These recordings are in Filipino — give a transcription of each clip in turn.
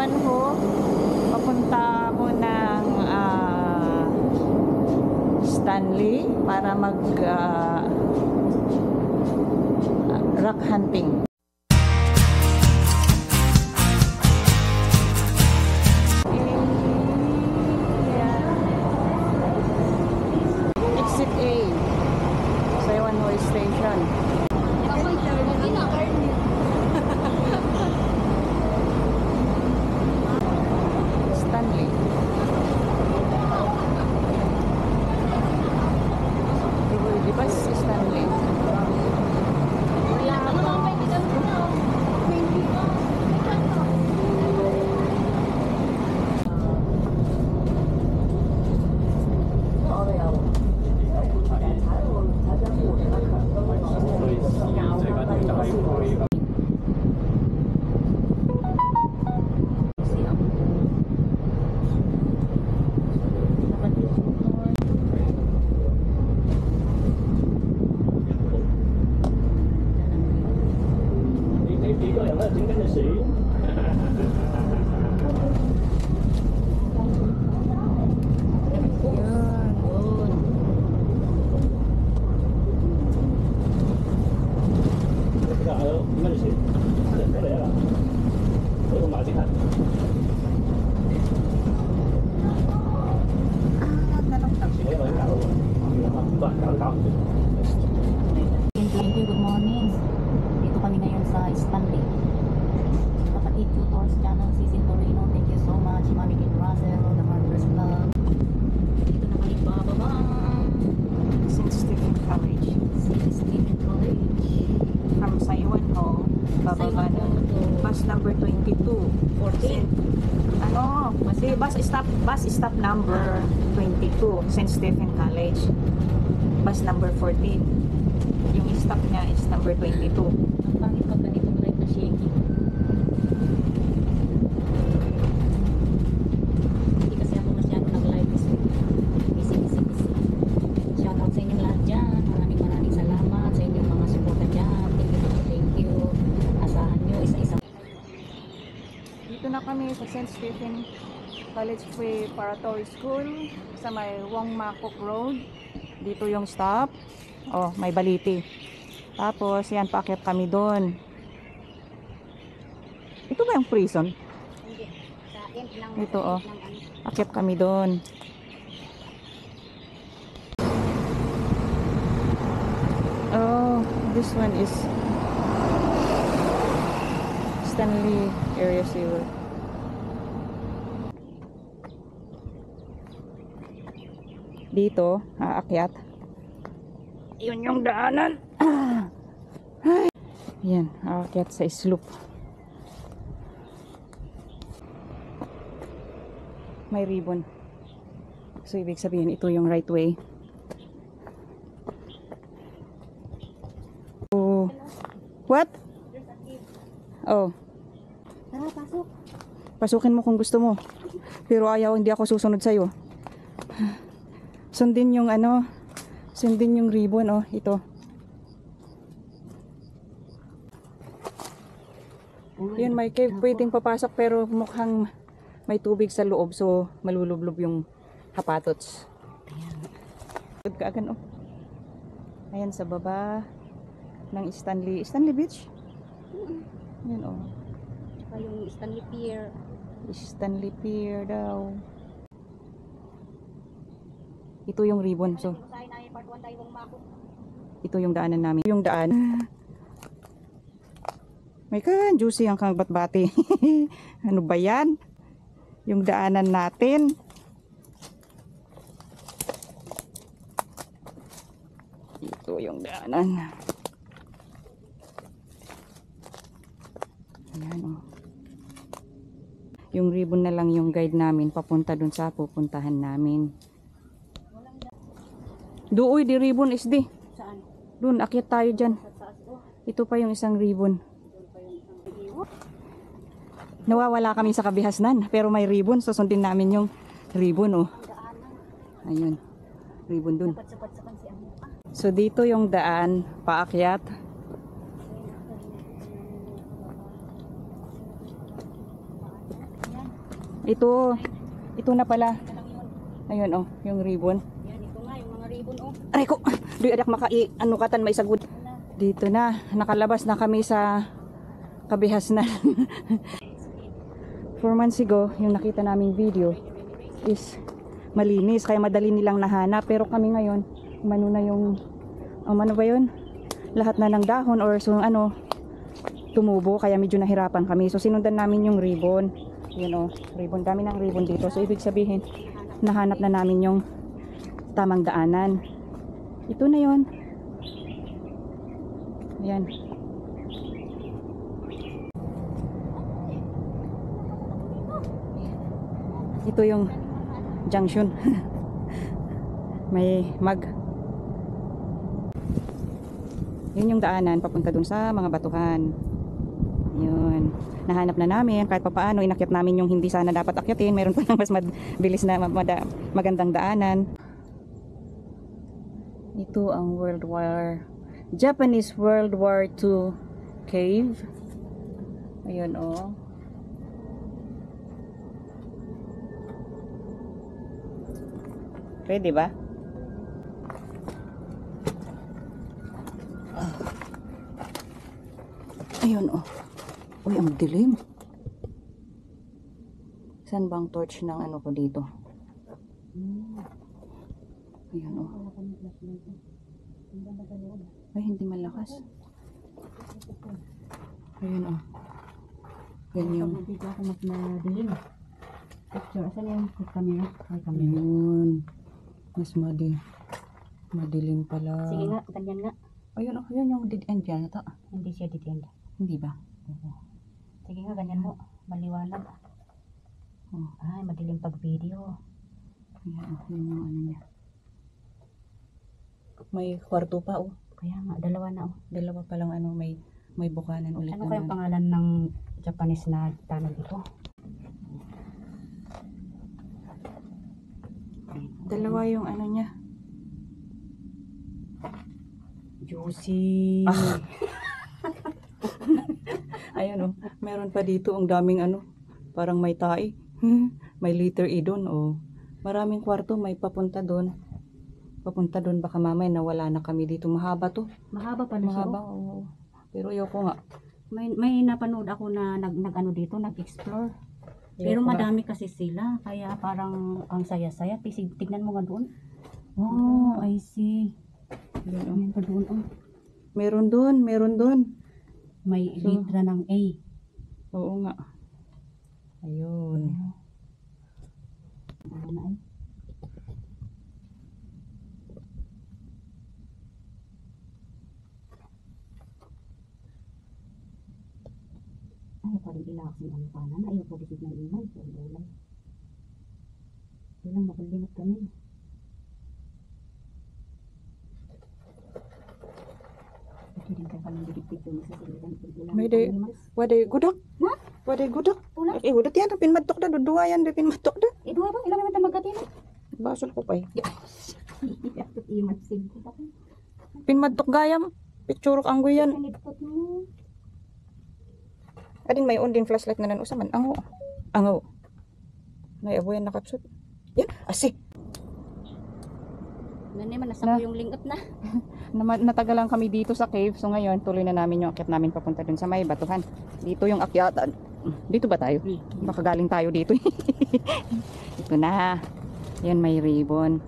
Ivanhoe, papunta mo ng Stanley para mag rock hunting. Exit A sa Ivanhoe Station. Stanley. Di ba si Stanley? Good morning. Dito kami ngayon sa Stanley. Kapatid Tutors Channel, Cecil Torino. Thank you so much. Mami Kid Russell, The Marvelous Vlog. Dito na kami bababa. St. Stephen College. St. Stephen College. From Ivanhoe, bababa na. Bus number 22. 14. Ano? Kasi bus stop number 22, St. Stephen College. Bus number 14. Yung stop niya is number 22. Ang pangit pag ganitong live na shaky. Hindi kasi ako masyado nag-live this week. Busy. Shout out sa inyong lahat dyan. Maraming salamat sa inyong mga suporta dyan. Thank you. Asahan nyo isa-isa. Dito na kami sa St. Stephen College Preparatory School sa may Wong Makok Road. Dito yung stop. Oh, may baliti. Tapos, yan, paakyat kami doon. Ito ba yung prison? Hindi. Sa end lang. Ito, oh. Akyat kami doon. Oh, this one is Stanley Area Sewer. Dito, aakyat. Yun yung daanan. Yan, aakyat sa slope. May ribbon. So, ibig sabihin, ito yung right way. Oh. What? Oh. Tara, pasok. Pasukin mo kung gusto mo. Pero ayaw, hindi ako susunod sa'yo. Sundin yung ano, sundin yung ribbon, oh, ito. Yun, may cave, pwedeng papasok pero mukhang may tubig sa loob, so malulublob yung hapatots. Good ka agad, oh. Ayan sa baba ng Stanley Beach. Yan, oh. Tsaka yung Stanley Pier. Stanley Pier daw. Ito yung ribbon, so ito yung daanan namin. Yung daan. May juicy ang kang batbati. Ano ba yan? Yung daanan natin. Ito yung daanan. Ayan, oh. Yung ribbon na lang yung guide namin papunta dun sa pupuntahan namin. Duoy, di ribbon is di. Saan? Dun, akyat tayo dyan. Ito pa yung isang ribbon. Nawawala kami sa kabihasnan, pero may ribbon. Susundin namin yung ribbon, oh. Ayun. Ribbon dun. So, dito yung daan, paakyat. Ito na pala. Ayun oh, yung ribbon. Yan, ito nga, yung mga ribbon, oh. Aray ko, di adak ano katan may sagud. Dito na, nakalabas na kami sa kabihasnan. 4 months ago, yung nakita naming video is malinis, kaya madali nilang nahanap. Pero kami ngayon, umano na yung, ano ba yun? Lahat na ng dahon or so, tumubo, kaya medyo nahirapan kami. So sinundan namin yung ribbon. Yun oh, ribbon. Dami ng ribbon dito. So ibig sabihin, nahanap na namin yung tamang daanan. Ito na yun. Ayan. Ito yung junction. May yun yung daanan papunta dun sa mga batuhan. Yun. Nahanap na namin kahit papaano, inakyat namin yung hindi sana dapat akyatin. Meron pa ng mas mabilis na magandang daanan. Ito ang Japanese World War II cave. Ayun oh. Pwede ba? Ayun oh. Uy, ang dilim. Saan bang torch ng ano ko dito? Ayun oh. Ay, hindi malakas. Ayun oh. Yan yung Dito ako mas madilim. Picture, asan yung camera? Ay, camera. Ayun. Mas madilim pala. Sige nga, ganyan nga. Ayun oh, yun yung dead end yan. Ito. Hindi siya ditienda. Hindi ba? Sige nga, ganyan mo. Maliwanag. Oh. Ay, madilim pag video. Ayan, yun yung ano niya. May kwarto pa oh. Kaya nga, dalawa na, oh. Dalawa pa lang may bukanan ulit. Ano kayong pangalan ng Japanese na tunnel dito? Dalawa yung ano niya. Juicy. Ayun oh, meron pa dito ang daming parang may tae. May letter E doon oh. Maraming kwarto, may papunta doon. Papunta doon, baka mamaya nawala na kami dito. Mahaba to. Mahaba pala siya. Mahaba oh. Pero ayoko nga. May napanood ako na nag-ano dito, nag-explore. Pero Ayoko nga. madami kasi sila, kaya parang ang saya-saya. Tignan mo nga doon. Oh, I see. Yun, oh. Ayan pa doon, oh. Meron doon. May So, litra ng A. Oo nga. Ayun. Ano na ay? Ay, parang ilaksin ang kanan. Ayaw po disig ng imay. So, ulay. Ilang makalimot kami. Ito din ka palang didiktik doon sa silitan. Waday gudak. Ha? Waday gudak. Wala. Gudak yan. Pinmadtok na. Duduwa yan. Pinmadtok na. Dua ba? Ilang naman tayo magkatin? Basol ko pa eh. Dapat imatsig ko tapos. Pinmadtok gayam. Picturok ang guyan. Pinipot mo. Adin may unding flashlight na nan usaman. Ango. Nay abuyan nakapsot. Yan. Asi. Ganyan man, nasa ko yung lingot na. Natagalan kami dito sa cave. So ngayon, tuloy na namin yung akyat namin papunta dun sa may batuhan. Dito yung akyatan. Dito ba tayo? Baka galing tayo dito. Ito na. Yan, may ribbon.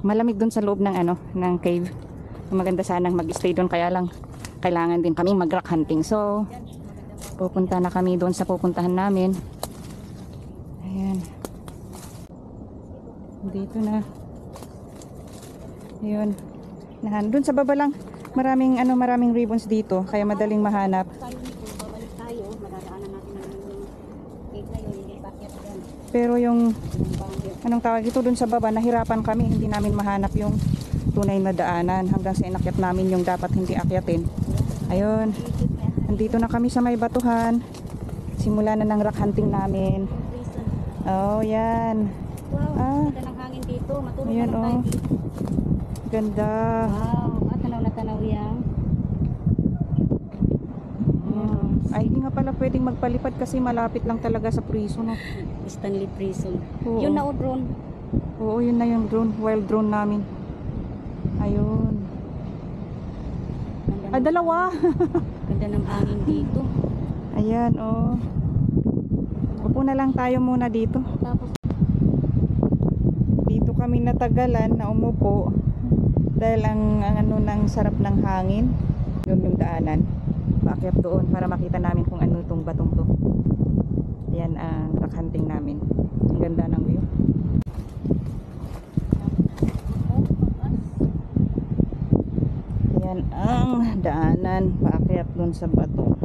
Malamig dun sa loob ng ng cave. Maganda sanang mag-stay dun, kaya lang kailangan din kaming mag-rock hunting. So pupunta na kami dun sa pupuntahan namin. Ayan. Dito na. Ayun. Doon sa baba lang. Maraming ribbons dito, kaya madaling mahanap. Tayo nito, babalik tayo. Madadaanan natin ang cave na yun. Hindi pakyat yan. Pero yung Yung bangyo. anong tawag ito dun sa baba, nahirapan kami, hindi namin mahanap yung tunay na daanan hanggang sa inakyat namin yung dapat hindi akyatin. Ayun. Nandito na kami sa may batuhan. Simula na ng rock hunting namin. Oh, yan. Wow, ganda ng hangin dito. Matulog Ayan, na lang tayo oh. dito. Ganda. Wow, tanaw na tanaw yan. Ay, hindi nga pala pwedeng magpalipad kasi malapit lang talaga sa prison. No? Stanley Prison. Oo. Yun na o drone. Oo, yun na yung drone. Wild drone namin. Ayun. Ganda Ah, ng- dalawa. Ganda ng hangin dito. Ayan, oh. Upo na lang tayo muna dito. Tapos Dito kami natagalan na umupo dahil ang ano ng sarap ng hangin. Yun yung daanan. Paakyat doon para makita namin kung ano itong batong to. Ayan ang rock hunting namin. Ang ganda ng view. Ayan ang daanan paakyat doon sa bato.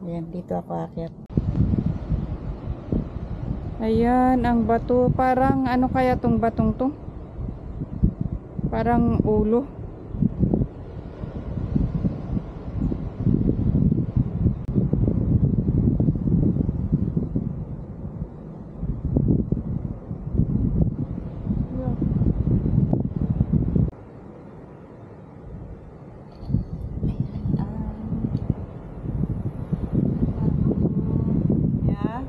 Ayan, dito ako aakyat. Ayan ang bato. Parang ano kaya tong batong to? Parang ulo. Yeah.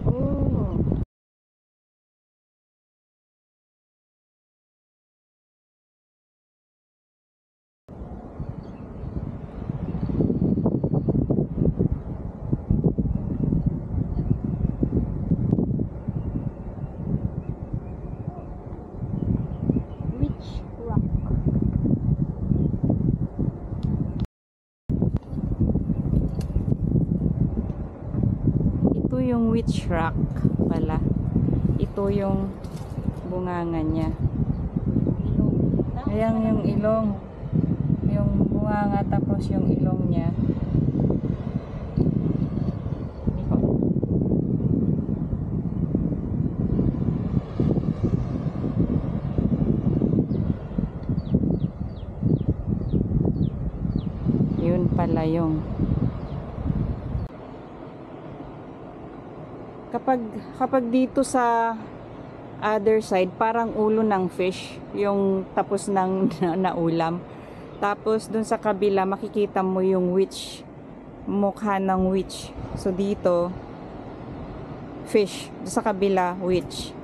Oh. Witch Rock. Ito yung witch rock pala. Ito yung bunganga niya. Ayan yung ilong. Yung bunganga tapos yung ilong niya. Ito. Yun pala yung kapag dito sa other side parang ulo ng fish yung tapos ng naulam, tapos dun sa kabila makikita mo yung witch, mukha ng witch. So dito fish, sa kabila witch.